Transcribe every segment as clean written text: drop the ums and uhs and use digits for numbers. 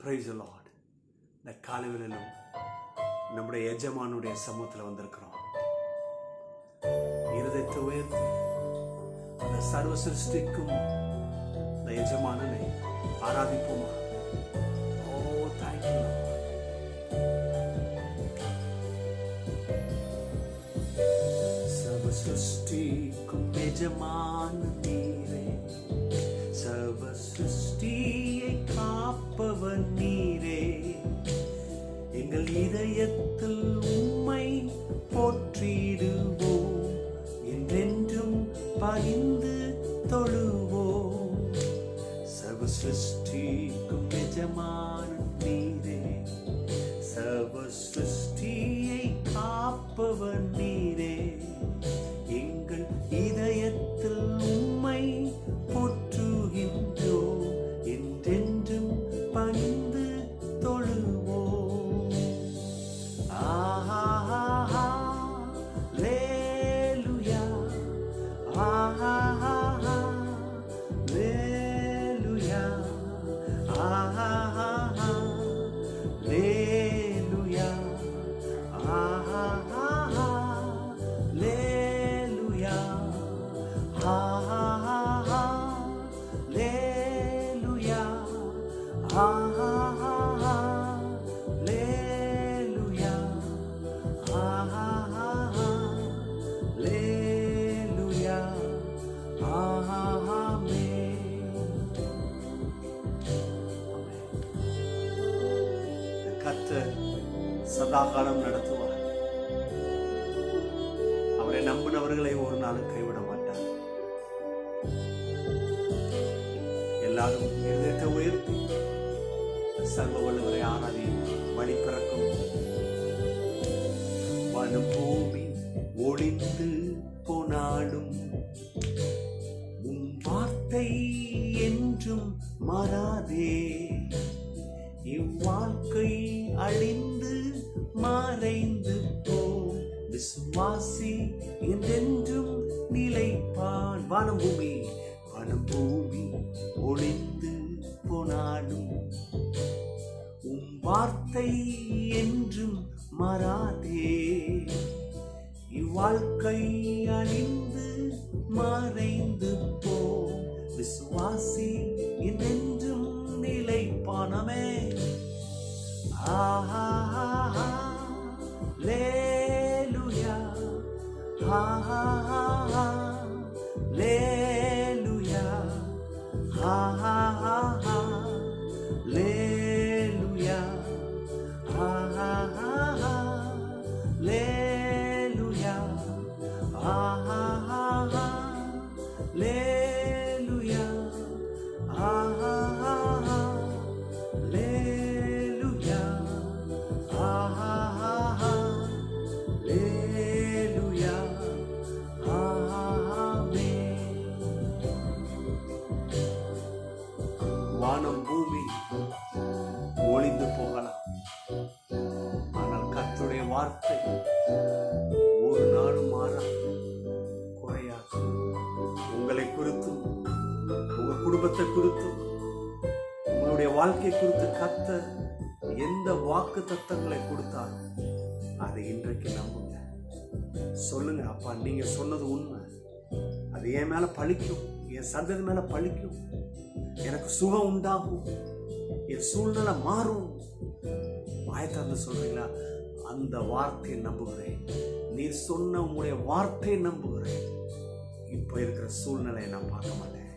Praise the Lord. இந்த காலைவேளையிலும் நம்முடைய எஜமானுடைய சமூகத்தில் வந்திருக்கிறோம். இருதயத்தை உயர்த்தி அந்த சர்வ சிருஷ்டிக்கும் இந்த எஜமானனை ஆராதிப்போமா? ஓ தேங்க்யூ. சர்வ சிருஷ்டிக்கும் எஜமான நீரே, சர்வ சிருஷ்டியை காப்பவன் நீரே, எங்கள் இதயத்தில் உம்மை போற்றிடுவோம், என்றென்றும் பகிர்ந்து தொழுவோம். சர்வ சிருஷ்டிக்கும் எஜமான நீரே, சர்வ சிருஷ்டியை காப்பவன் நீரே, எங்கள் இதயத்தில் உம்மை போற்றுகின்றோம், என்றென்றும் பணிந்து தொழுவோம். ஆஹா லேலுயா, ஆஹா லேலுயா, ஆஹா லேலுயா, ஆஹா லேலுயா, ஆஹா லேலுயா, ஆஹா லேலுயா, ஆஹா லேலுயா, ஆமென். கர்த்தர் சதாகாலம் நடத்துவார். அவரை நம்பினவர்களை ஒரு நாளும் கைவிட மாட்டார். எல்லாரும் இருதயத்தை உயர்த்தி சர்வ வல்லவரை ஆராதி. வழி பிறக்கும் வானம் பூமி ஒளிந்து போனாலும் உன் வார்த்தை என்றும் மாறாதே, இவ்வாழ்க்கை அழிந்து மறைந்து போம், விசுவாசி என்றென்றும் நிலைப்பான். வானம் பூமி ஒளிந்து போனாலும் உம் வார்த்தை என்றும் மாறாதே, இவ்வாழ்க்கை அழிந்து மறைந்து போம், விசுவாசி என்றென்றும் நிலைப்பானமே. ஆஹா லேலுயா, ஆஹா லேலுயா, ஆஹா லேலுயா, ஆஹா லேலுயா, ஆஹா லேலுயா, ஆஹா லேலுயா, ஆஹா லேலுயா, ஆமென். வானம் பூமி ஒளிந்து போகலாம், ஆனால் கர்த்தருடைய வார்த்தை ஒரு நாளும் மாறாது, குறையாது. உங்களை குறித்தும் உங்க குடும்பத்தை குறித்தும் உங்களுடைய வாழ்க்கை குறித்து கர்த்தர் எந்த வாக்கு தத்தங்களை கொடுத்தாலும் அதை இன்றைக்கு நம்புங்க. சொல்லுங்க, அப்பா நீங்க சொன்னது உண்மை, அது என் மேல பழிக்கும், என் சந்ததி மேல பழிக்கும், எனக்கு சுகம் உண்டாகும், என் சூழ்நிலை மாறும். வாயத்திறந்து சொல்றீங்களா? அந்த வார்த்தையை நம்புகிறேன். நீர் சொன்ன உங்களுடைய வார்த்தையை நம்புகிறேன். இப்ப இருக்கிற சூழ்நிலையை நான் பார்க்க மாட்டேன்.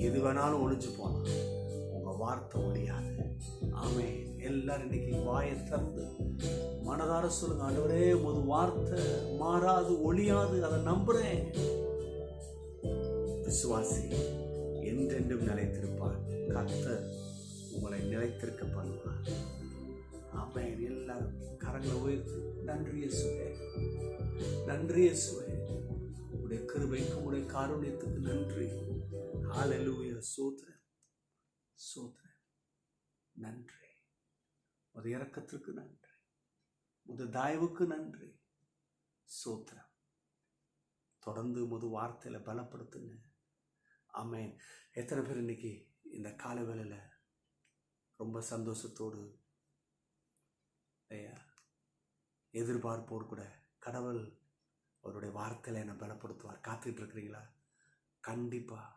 எது வேணாலும் ஒளிஞ்சு போலாம், உங்க வார்த்தை ஒழியாது. ஆமே. எல்லாரும் இன்னைக்கு வாயை திறந்து மனதார சொல்லுங்க, ஆண்டவரே ஒரு வார்த்தை மாறாது, ஒழியாது, அதை நம்புறேன். விசுவாசி என்றென்றும் நிலைத்திருப்பார். கர்த்தர் உங்களை நிலைத்திருக்க பண்ணுவார். ஆமென். எல்லாரும் கரங்களை உயர்த்தி நன்றி இயேசுவே, நன்றி இயேசுவே, உடைய கிருபைக்கும் உடைய காருண்யத்துக்கு நன்றி. ஹல்லேலூயா. ஸ்தோத்திரம், ஸ்தோத்திரம். நன்றி. உடைய இரக்கத்திற்கு நன்றி, உடைய தயவுக்கு நன்றி. ஸ்தோத்திரம். தொடர்ந்து முது வார்த்தையில பலப்படுத்துங்க. ஆமென். எத்தனை பேர் இன்னைக்கு இந்த காலை வேளையில ரொம்ப சந்தோஷத்தோடு ஐயா எதிர்பார்ப்போடு கூட கடவுள் அவருடைய வார்த்தையில் என்னை பலப்படுத்துவார் காத்துக்கிட்டு இருக்கிறீங்களா? கண்டிப்பாக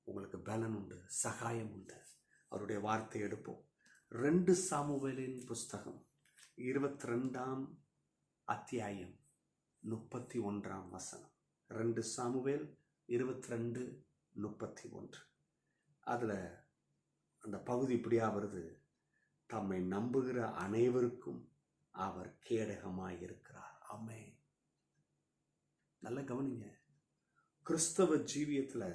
உங்களுக்கு பலன் உண்டு, சகாயம் உண்டு. அவருடைய வார்த்தை எடுப்போம். 2 சாமுவேலின் புஸ்தகம் 22ஆம் அத்தியாயம் 31ஆம் வசனம். 2 சாமுவேல் 22:31. அதில் அந்த பகுதி இப்படியா வருது: தம்மை நம்புகிற அனைவருக்கும் அவர் கேடகமாய் இருக்கிறார். ஆமென். நல்ல கவனிங்க. கிறிஸ்தவ ஜீவியத்தில்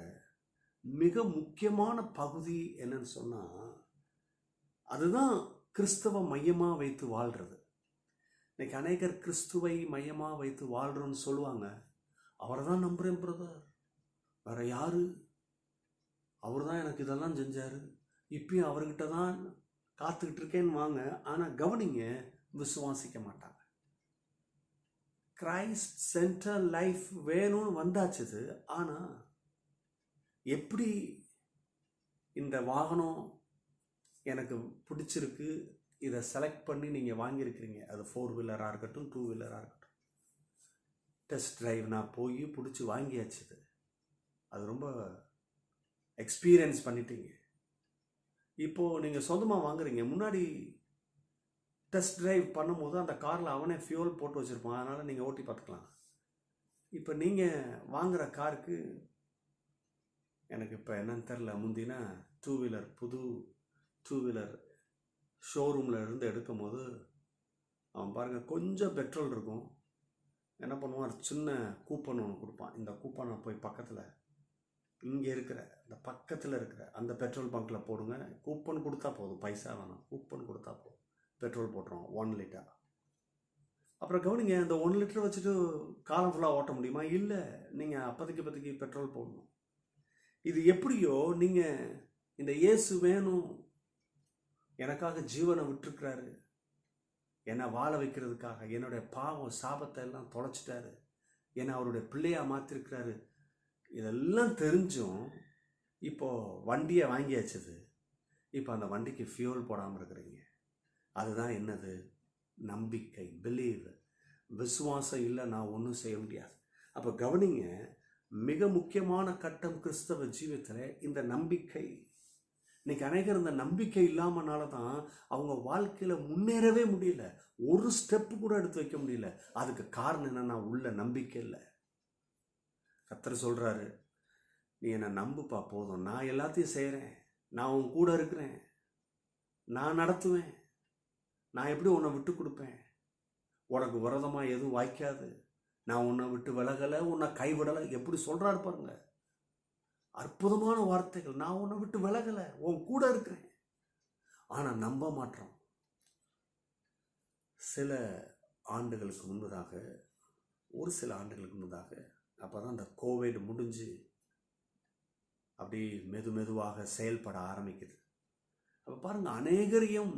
மிக முக்கியமான பகுதி என்னன்னு சொன்னால், அதுதான் கிறிஸ்தவ மையமாக வைத்து வாழ்கிறது. இன்னைக்கு அநேகர் கிறிஸ்துவை மையமாக வைத்து வாழ்கிறோன்னு சொல்லுவாங்க. அவரை தான் நம்புகிறேன் பிரதர், வேற யாரு? அவர் தான் எனக்கு இதெல்லாம் செஞ்சார், இப்பயும் அவர்கிட்ட தான் காத்துக்கிட்டு இருக்கேன்னு வாங்க. ஆனால் கவனிங்க, விசுவாசிக்க மாட்டாங்க. கிரைஸ்ட் சென்டர் லைஃப் வேணும்னு வந்தாச்சுது. ஆனால் எப்படி இந்த வாகனம் எனக்கு பிடிச்சிருக்கு, இதை செலக்ட் பண்ணி நீங்கள் வாங்கியிருக்கிறீங்க, அது 4 வீலராக இருக்கட்டும் 2 வீலராக இருக்கட்டும், டெஸ்ட் ட்ரைவ் நான் போய் பிடிச்சி வாங்கியாச்சுது. அது ரொம்ப எக்ஸ்பீரியன்ஸ் பண்ணிட்டீங்க. இப்போது நீங்கள் சொந்தமாக வாங்குறீங்க. முன்னாடி டெஸ்ட் ட்ரைவ் பண்ணும்போது அந்த காரில் அவனே ஃபியூல் போட்டு வச்சுருப்பான், அதனால் நீங்கள் ஓட்டி பார்த்துக்கலாம். இப்போ நீங்கள் வாங்குகிற காருக்கு எனக்கு இப்போ என்னன்னு தெரில, முந்தினா 2 வீலர் புது 2 வீலர் ஷோரூமில் இருந்து எடுக்கும் போது அவன் பாருங்கள் கொஞ்சம் பெட்ரோல் இருக்கும், என்ன பண்ணுவான், சின்ன கூப்பன் ஒன்று கொடுப்பான். இந்த கூப்பனை போய் பக்கத்தில் இங்கே இருக்கிற இந்த பக்கத்தில் இருக்கிற அந்த பெட்ரோல் பங்க்கில் போடுங்க, கூப்பன் கொடுத்தா போதும், பைசா வேணாம், கூப்பன் கொடுத்தா போதும், பெட்ரோல் போட்டுருவோம் 1 லிட்டர். அப்புறம் கவனிங்க, இந்த 1 லிட்டர் வச்சுட்டு காலம் ஃபுல்லாக ஓட்ட முடியுமா? இல்லை, நீங்கள் அப்போதைக்கு பெட்ரோல் போடணும். இது எப்படியோ நீங்கள் இந்த இயேசு வேணும், எனக்காக ஜீவனை விட்டுருக்கிறாரு, என்னை வாழ வைக்கிறதுக்காக, என்னுடைய பாவம் சாபத்தை எல்லாம் தொலைச்சிட்டாரு, என்னை அவருடைய பிள்ளையாக மாற்றிருக்கிறாரு, இதெல்லாம் தெரிஞ்சும் இப்போது வண்டியை வாங்கியாச்சுது. இப்போ அந்த வண்டிக்கு ஃபியூல் போடாமல் இருக்கிறீங்க. அதுதான் என்னது? நம்பிக்கை, பிலீவ். விசுவாசம் இல்லை, நான் ஒன்றும் செய்ய முடியாது. அப்போ கவனிங்க, மிக முக்கியமான கட்டம் கிறிஸ்தவ ஜீவியத்தில் இந்த நம்பிக்கை. இன்னைக்கு அநேகர் இந்த நம்பிக்கை இல்லாமனால தான் அவங்க வாழ்க்கையில் முன்னேறவே முடியல, ஒரு ஸ்டெப்பு கூட எடுத்து வைக்க முடியல. அதுக்கு காரணம் என்னன்னா, உள்ள நம்பிக்கை இல்லை. கர்த்தர் சொல்கிறாரு, நீ என்னை நம்புப்பா போதும், நான் எல்லாத்தையும் செய்கிறேன், நான் உன் கூட இருக்கிறேன், நான் நடத்துவேன், நான் எப்படி உன்னை விட்டு கொடுப்பேன், உனக்கு விரோதமாக எதுவும் வாய்க்காது, நான் உன்னை விட்டு விலகலை, உன்னை கைவிடலை. எப்படி சொல்கிறாரு பாருங்க, அற்புதமான வார்த்தைகள். நான் உன்னை விட்டு விலகலை, உன் கூட இருக்கிறேன். ஆனால் நம்ப மாட்டோம். ஒரு சில ஆண்டுகளுக்கு முன்பதாக அப்போ தான் இந்த கோவிட் முடிஞ்சு அப்படி மெதுவாக செயல்பட ஆரம்பிக்குது. அப்போ பாருங்கள், அநேகரையும்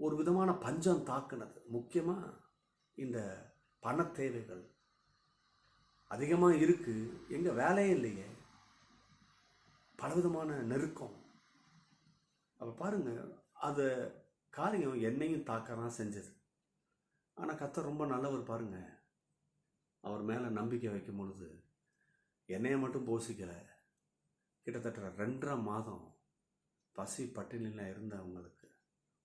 ஒரு விதமான பஞ்சம் தாக்குனது. முக்கியமாக இந்த பண தேவைகள் அதிகமாக இருக்குது, எங்கள் வேலையே இல்லையே, பலவிதமான நெருக்கம். அப்போ பாருங்கள், அது காரியம் என்னையும் தாக்க தான் செஞ்சது. ஆனால் கர்த்தர் ரொம்ப நல்லவர் பாருங்க. அவர் மேலே நம்பிக்கை வைக்கும் பொழுது என்னையை மட்டும் போஷிக்கலை, கிட்டத்தட்ட 2.5 மாதம் பசி பட்டினியில் இருந்தவங்களுக்கு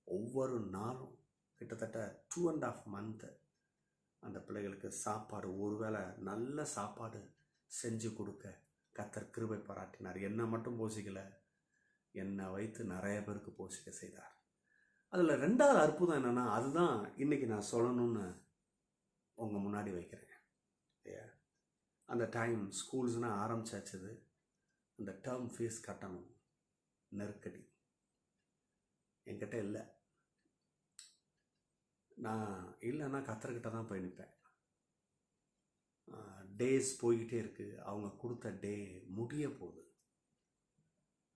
ஒவ்வொரு நாளும் கிட்டத்தட்ட 2.5 மந்த்து அந்த பிள்ளைகளுக்கு சாப்பாடு, ஒருவேளை நல்ல சாப்பாடு செஞ்சு கொடுக்க கர்த்தர் கிருபை பாராட்டினார். என்னை மட்டும் போஷிக்கலை, என்னை வைத்து நிறைய பேருக்கு போஷிக்க செய்தார். அதில் 2வது அற்புதம் என்னென்னா, அதுதான் இன்றைக்கி நான் சொல்லணும்னு உங்கள் முன்னாடி வைக்கிறேன். அந்த டைம் ஸ்கூல்ஸ்னால் ஆரம்பிச்சாச்சுது. அந்த டேர்ம் ஃபீஸ் கட்டணும், நெருக்கடி என்கிட்ட இல்லை. நான் இல்லைன்னா கர்த்தர்கிட்ட தான் போய் நிற்பேன். டேஸ் போய்கிட்டே இருக்குது, அவங்க கொடுத்த டே முடிய போகுது.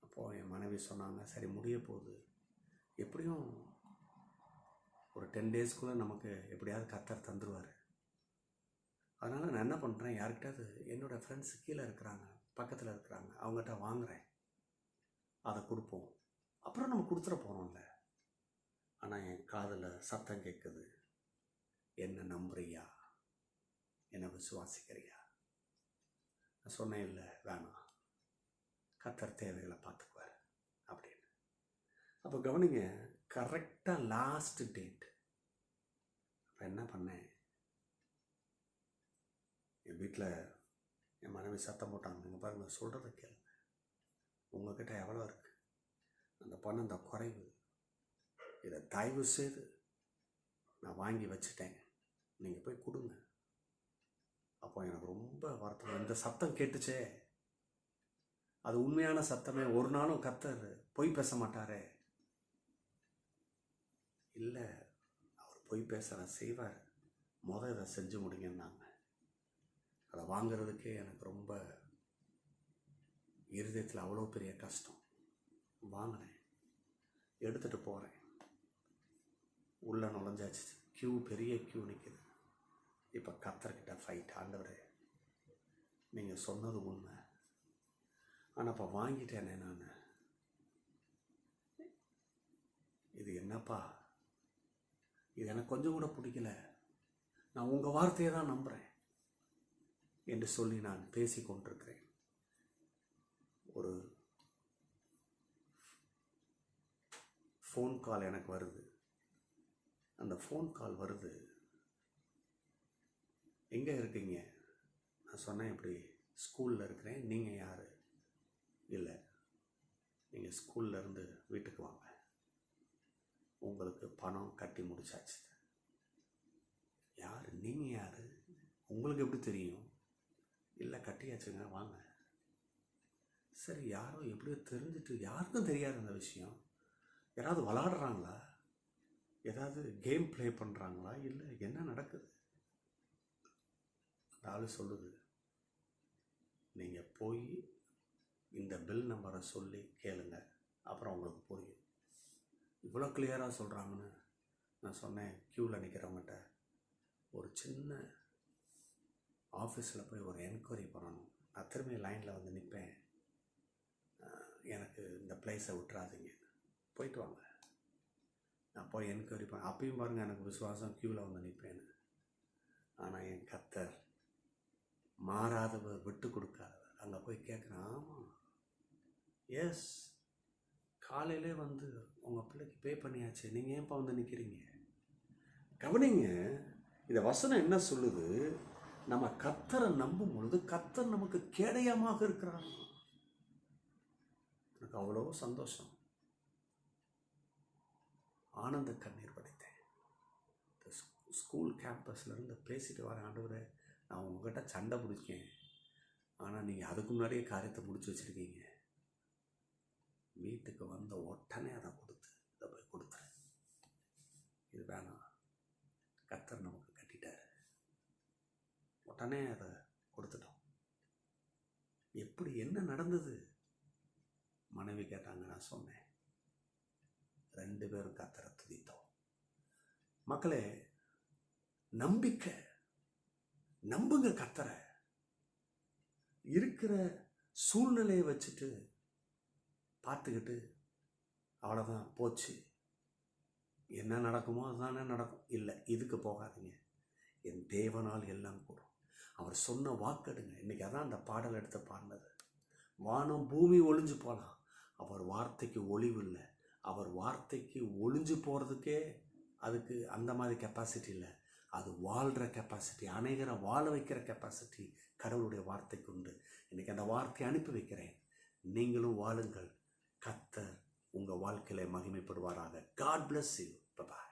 அப்போது என் மனைவி சொன்னாங்க, சரி முடிய போகுது, எப்படியும் ஒரு 10 டேஸ்க்குள்ளே நமக்கு எப்படியாவது கர்த்தர் தந்துடுவார். அதனால் நான் என்ன பண்ணுறேன், யார்கிட்டாவது என்னோடய ஃப்ரெண்ட்ஸ் கீழே இருக்கிறாங்க, பக்கத்தில் இருக்கிறாங்க, அவங்ககிட்ட வாங்குகிறேன், அதை கொடுப்போம் அப்புறம் நம்ம கொடுத்துட போகிறோம்ல. ஆனால் என் காதில் சத்தம் கேட்குது, என்ன நம்புறியா, என்ன விசுவாசிக்கிறியா? நான் சொன்னேன், இல்லை வேணாம், கர்த்தர் தேவைகளை பார்த்துக்குவார் அப்படின்னு. அப்போ கவனிங்க, கரெக்டாக லாஸ்ட் டேட். அப்போ என்ன பண்ணேன், என் வீட்டில் என் மனைவி சத்தம் போட்டாங்க, நீங்கள் பாருங்கள், சொல்கிறத கேளுங்க, உங்கள்கிட்ட எவ்வளோ இருக்குது, அந்த பணம் இந்த குறைவு, இதை தயவு செய்து நான் வாங்கி வச்சுட்டேன், நீங்கள் போய் கொடுங்க. அப்போ எனக்கு ரொம்ப வருத்தம். இந்த சத்தம் கேட்டுச்சே, அது உண்மையான சத்தமே. ஒரு நாளும் கர்த்தர் பொய் பேச மாட்டாரே. இல்லை, அவர் பொய் பேசுகிற செய்வார். இதை செஞ்சு முடிங்கன்னாங்க. அதை வாங்கிறதுக்கே எனக்கு ரொம்ப இருதயத்தில் அவ்வளோ பெரிய கஷ்டம். வாங்கினேன், எடுத்துகிட்டு போகிறேன், உள்ளே நுழைஞ்சாச்சு. பெரிய கியூ நிற்குது. இப்போ கர்த்தர்கிட்ட ஃபைட். ஆண்டவரே, நீங்கள் சொன்னது உண்மை, ஆனால் இப்போ வாங்கிட்டேனே நான், இது என்னப்பா, இது எனக்கு கொஞ்சம் கூட பிடிக்கல, நான் உங்கள் வார்த்தையை தான் நம்புகிறேன் என்று சொல்லி நான் பேசி கொண்டிருக்கிறேன். ஒரு ஃபோன் கால் எனக்கு வருது. அந்த ஃபோன் கால் வருது, எங்கே இருக்கீங்க? நான் சொன்னேன், இப்படி ஸ்கூலில் இருக்கிறேன். நீங்கள் யார்? இல்லை, நீங்கள் ஸ்கூலில் இருந்து வீட்டுக்கு வாங்க, உங்களுக்கு பணம் கட்டி முடிச்சாச்சு. யார் நீங்கள்? யார்? உங்களுக்கு எப்படி தெரியும்? இல்லை, கட்டியாச்சுங்க, வாங்க. சரி, யாரோ எப்படியோ தெரிஞ்சுட்டு, யாருக்கும் தெரியாது அந்த விஷயம். யாராவது விளாடுறாங்களா, ஏதாவது கேம் ப்ளே பண்ணுறாங்களா, இல்லை என்ன நடக்குது? அந்த ஆள் சொல்லுது, நீங்கள் போய் இந்த பில் நம்பரை சொல்லி கேளுங்க, அப்புறம் உங்களுக்கு புரியும். இவ்வளோ கிளியராக சொல்கிறாங்கன்னு நான் சொன்னேன். க்யூவில் நிற்கிறவங்ககிட்ட ஒரு சின்ன ஆஃபீஸில் போய் ஒரு என்கொயரி பண்ணணும், நான் திரும்பி லைனில் வந்து நிற்பேன், எனக்கு இந்த பிளேஸை விட்டுறாதீங்க, போயிட்டு வாங்க. நான் போய் என்கொயரி பண்ண, அப்பயும் பாருங்கள் எனக்கு விசுவாசம், க்யூவில் வந்து நிற்பேன்னு. ஆனால் என் கர்த்தர் மாறாதவர், விட்டு கொடுக்காதவர். அங்கே போய் கேட்குறேன், ஆமாம், எஸ், காலையிலே வந்து உங்கள் பிள்ளைக்கு பே பண்ணியாச்சு, நீங்கள் ஏன்ப்பா வந்து நிற்கிறீங்க? கவனிங்க, இந்த வசனம் என்ன சொல்லுது, நம்ம கர்த்தரை நம்பும் பொழுது கர்த்தர் நமக்கு கேடயமாக இருக்கிறார். எனக்கு அவ்வளோ சந்தோஷம், ஆனந்த கண்ணீர் வடித்தேன். ஸ்கூல் கேம்பஸ்லேருந்து பேசிட்டு வரேன், ஆண்டவரே, நான் உங்கள்கிட்ட சண்டை பிடிச்சேன், ஆனால் நீங்கள் அதுக்கு முன்னாடியே காரியத்தை முடிச்சு வச்சுருக்கீங்க. வீட்டுக்கு வந்த உடனே அதை கொடுத்து, இதை போய் கொடுத்துறேன், இது வேணாம், கர்த்தர் நமக்கு கட்டிட்டார். உடனே அதை கொடுத்துட்டோம். எப்படி, என்ன நடந்தது? மனைவி கேட்டாங்க, நான் சொன்னேன். 2 பேரும் கர்த்தரை துதித்தோம். மக்களே, நம்பிக்கை, நம்புங்க கர்த்தரை. இருக்கிற சூழ்நிலையை வச்சுட்டு பார்த்துக்கிட்டு அவ்வளோதான் போச்சு, என்ன நடக்குமோ அதுதானே நடக்கும், இல்லை இதுக்கு போகாதீங்க. என் தேவனால் எல்லாம் கூடும், அவர் சொன்ன வாக்கெடுங்க. இன்றைக்கி அதான் அந்த பாடல் எடுத்து பாடினது. வானம் பூமி ஒளிஞ்சு போகலாம், அவர் வார்த்தைக்கு ஒளிவு இல்லை. அவர் வார்த்தைக்கு ஒளிஞ்சு போகிறதுக்கே அதுக்கு அந்த மாதிரி கெப்பாசிட்டி இல்லை. அது வாழ்கிற கெப்பாசிட்டி, அநேகரை வாழ வைக்கிற கெப்பாசிட்டி கடவுளுடைய வார்த்தைக்கு உண்டு. இன்றைக்கி அந்த வார்த்தையை அனுப்பி வைக்கிறேன், நீங்களும் வாழுங்கள். கர்த்தர் உங்கள் வாழ்க்கையில மகிமைப்படுவாராக. God bless you. Bye-bye.